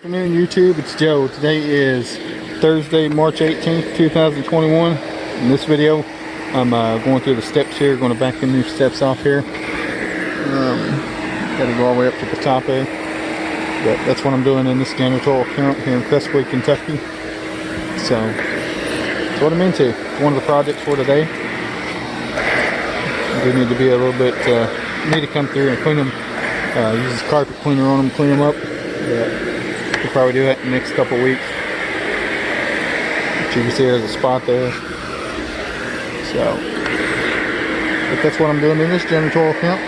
Good afternoon, YouTube. It's Joe. Today is Thursday, March 18th, 2021. In this video, I'm going through the steps here. Going to back the new steps off here. Got to go all the way up to the top there. But that's what I'm doing in this janitorial account here in Crestwood, Kentucky. So that's what I'm into. It's one of the projects for today. I do need to be a little bit, need to come through and clean them. Use this carpet cleaner on them, clean them up. We'll probably do that in the next couple weeks. But you can see there's a spot there. So, but that's what I'm doing in this janitorial account.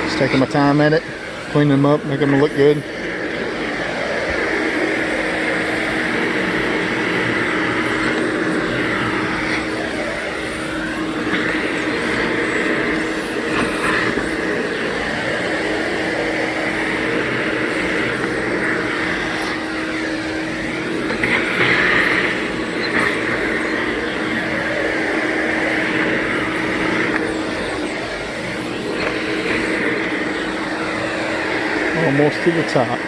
Just taking my time at it, cleaning them up, making them look good. Almost to the top.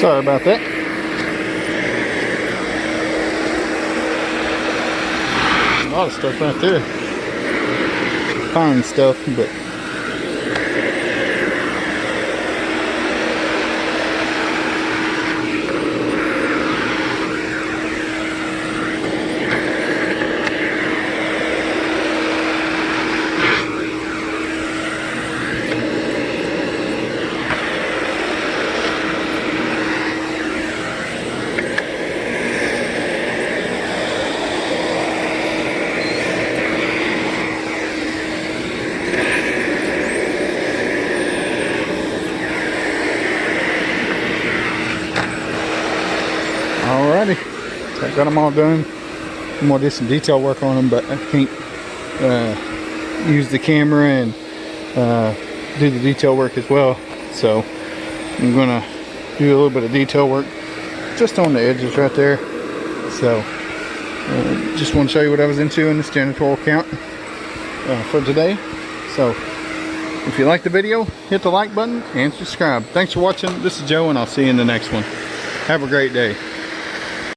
Sorry about that. A lot of stuff right there. Fine stuff, but alrighty, so I got them all done. I'm gonna do some detail work on them, but I can't use the camera and do the detail work as well. So I'm gonna do a little bit of detail work just on the edges right there. So just want to show you what I was into in this janitorial account for today. So if you like the video, hit the like button and subscribe. Thanks for watching. This is Joe, and I'll see you in the next one. Have a great day.